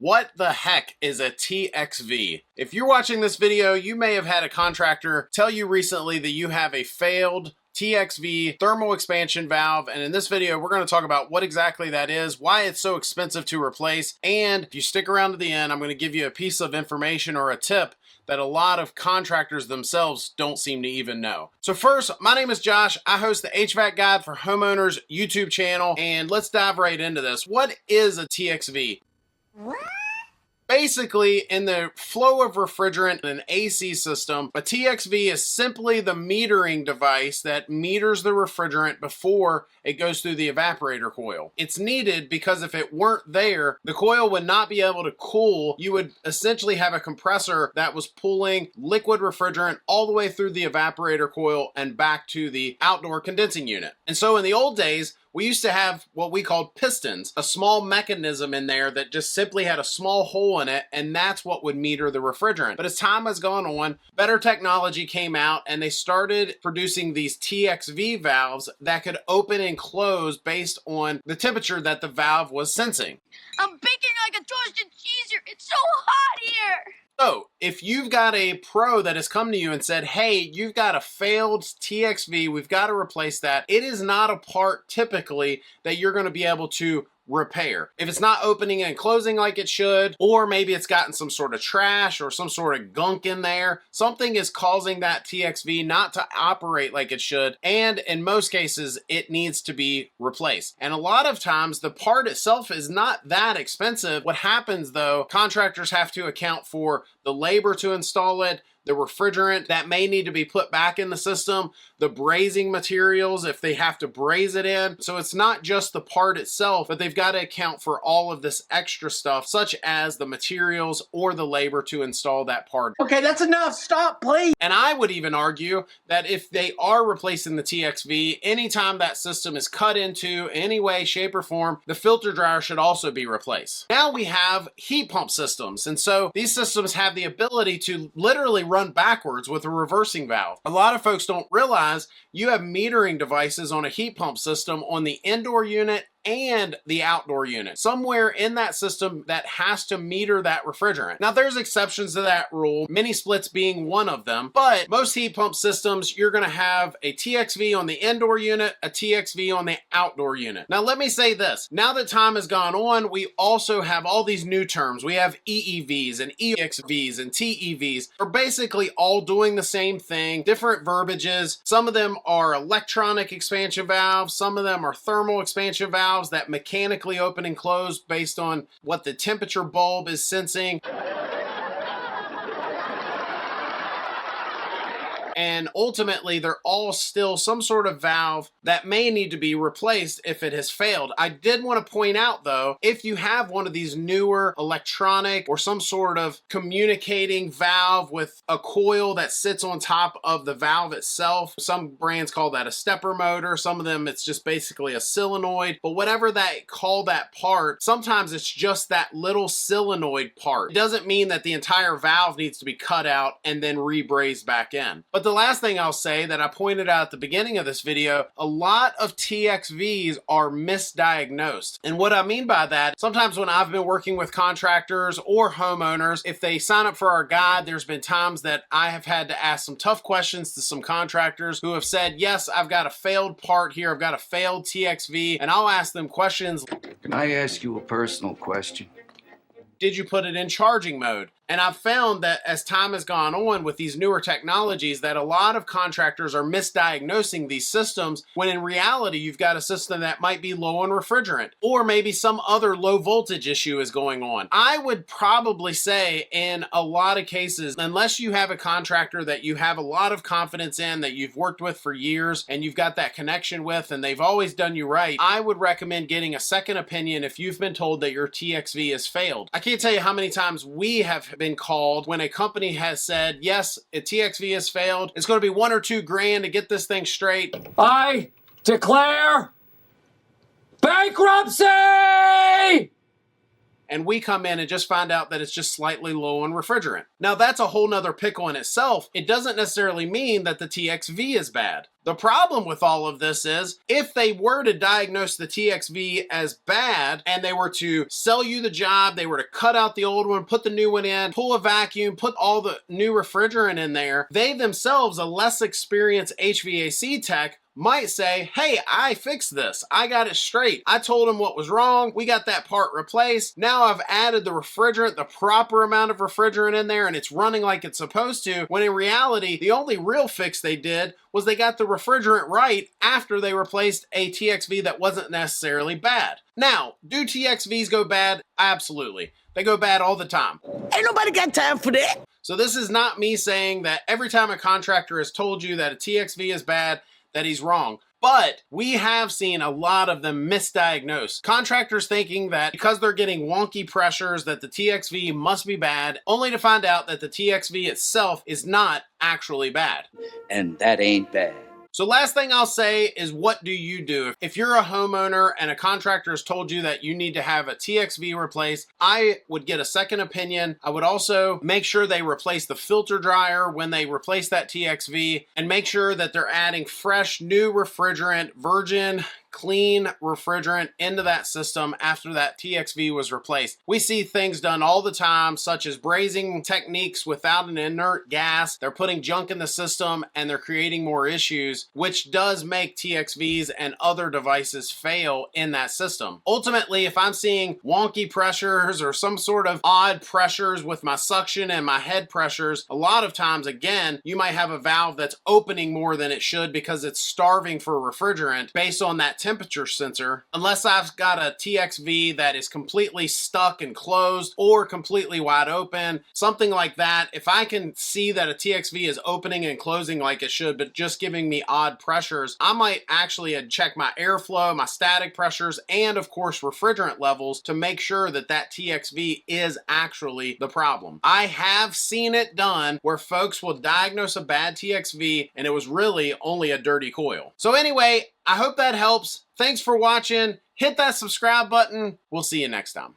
What the heck is a TXV? If you're watching this video, you may have had a contractor tell you recently that you have a failed TXV thermal expansion valve, and in this video we're going to talk about what exactly that is, why it's so expensive to replace, and if you stick around to the end, I'm going to give you a piece of information or a tip that a lot of contractors themselves don't seem to even know. So first, my name is Josh. I host the HVAC Guide for Homeowners YouTube channel, and let's dive right into this. What is a TXV? Basically, in the flow of refrigerant in an AC system, a TXV is simply the metering device that meters the refrigerant before it goes through the evaporator coil. It's needed because if it weren't there, the coil would not be able to cool. You would essentially have a compressor that was pulling liquid refrigerant all the way through the evaporator coil and back to the outdoor condensing unit. And so in the old days, we used to have what we called pistons, a small mechanism in there that just simply had a small hole in it, and that's what would meter the refrigerant. But as time has gone on, better technology came out and they started producing these TXV valves that could open and close based on the temperature that the valve was sensing. I'm baking like a toasted cheese here. It's so hot here. So, if you've got a pro that has come to you and said, hey, you've got a failed TXV, we've got to replace that, it is not a part typically that you're going to be able to repair. If it's not opening and closing like it should, or maybe it's gotten some sort of trash or some sort of gunk in there, something is causing that TXV not to operate like it should, and in most cases, it needs to be replaced. And a lot of times, the part itself is not that expensive. What happens though, contractors have to account for the labor to install it, the refrigerant that may need to be put back in the system, the brazing materials if they have to braze it in. So it's not just the part itself, but they've got to account for all of this extra stuff, such as the materials or the labor to install that part. Okay, that's enough. Stop, please. And I would even argue that if they are replacing the TXV, anytime that system is cut into any way, shape, or form, the filter dryer should also be replaced. Now we have heat pump systems. And so these systems have the ability to literally run backwards with a reversing valve. A lot of folks don't realize you have metering devices on a heat pump system on the indoor unit and the outdoor unit. Somewhere in that system that has to meter that refrigerant. Now there's exceptions to that rule, mini splits being one of them, but most heat pump systems, you're gonna have a TXV on the indoor unit, a TXV on the outdoor unit. Now let me say this, now that time has gone on, we also have all these new terms. We have EEVs and EXVs and TEVs. We're basically all doing the same thing, different verbiages. Some of them are electronic expansion valves, some of them are thermal expansion valves that mechanically open and close based on what the temperature bulb is sensing. And ultimately, they're all still some sort of valve that may need to be replaced if it has failed. I did want to point out though, if you have one of these newer electronic or some sort of communicating valve with a coil that sits on top of the valve itself, some brands call that a stepper motor, some of them it's just basically a solenoid, but whatever they call that part, sometimes it's just that little solenoid part. It doesn't mean that the entire valve needs to be cut out and then rebrazed back in. But the last thing I'll say that I pointed out at the beginning of this video, a lot of TXVs are misdiagnosed. And what I mean by that, sometimes when I've been working with contractors or homeowners, if they sign up for our guide, there's been times that I have had to ask some tough questions to some contractors who have said, yes, I've got a failed part here, I've got a failed TXV, and I'll ask them questions. Can I ask you a personal question? Did you put it in charging mode? And I've found that as time has gone on with these newer technologies that a lot of contractors are misdiagnosing these systems when in reality you've got a system that might be low on refrigerant or maybe some other low voltage issue is going on. I would probably say in a lot of cases, unless you have a contractor that you have a lot of confidence in, that you've worked with for years and you've got that connection with and they've always done you right, I would recommend getting a second opinion if you've been told that your TXV has failed. I can't tell you how many times we have been called when a company has said, yes, a TXV has failed. It's going to be $1 or $2 grand to get this thing straight. I declare bankruptcy! and we come in and just find out that it's just slightly low on refrigerant. Now that's a whole nother pickle in itself. It doesn't necessarily mean that the TXV is bad. The problem with all of this is, if they were to diagnose the TXV as bad and they were to sell you the job, they were to cut out the old one, put the new one in, pull a vacuum, put all the new refrigerant in there, they themselves, a less experienced HVAC tech, might say, hey, I fixed this. I got it straight. I told him what was wrong. We got that part replaced. Now I've added the refrigerant, the proper amount of refrigerant in there, and it's running like it's supposed to, when in reality, the only real fix they did was they got the refrigerant right after they replaced a TXV that wasn't necessarily bad. Now, do TXVs go bad? Absolutely. They go bad all the time. Ain't nobody got time for that. So this is not me saying that every time a contractor has told you that a TXV is bad, that he's wrong. But we have seen a lot of them misdiagnosed. Contractors thinking that because they're getting wonky pressures that the TXV must be bad, only to find out that the TXV itself is not actually bad. And that ain't bad. So last thing I'll say is, what do you do? If you're a homeowner and a contractor has told you that you need to have a TXV replaced, I would get a second opinion. I would also make sure they replace the filter dryer when they replace that TXV, and make sure that they're adding fresh, new refrigerant, virgin, clean refrigerant into that system after that TXV was replaced. We see things done all the time, such as brazing techniques without an inert gas. They're putting junk in the system and they're creating more issues, which does make TXVs and other devices fail in that system. Ultimately, if I'm seeing wonky pressures or some sort of odd pressures with my suction and my head pressures, a lot of times, again, you might have a valve that's opening more than it should because it's starving for refrigerant based on that temperature sensor. Unless I've got a TXV that is completely stuck and closed or completely wide open, something like that, if I can see that a TXV is opening and closing like it should, but just giving me odd pressures, I might actually check my airflow, my static pressures, and of course refrigerant levels to make sure that that TXV is actually the problem. I have seen it done where folks will diagnose a bad TXV and it was really only a dirty coil. So anyway, I hope that helps. Thanks for watching. Hit that subscribe button. We'll see you next time.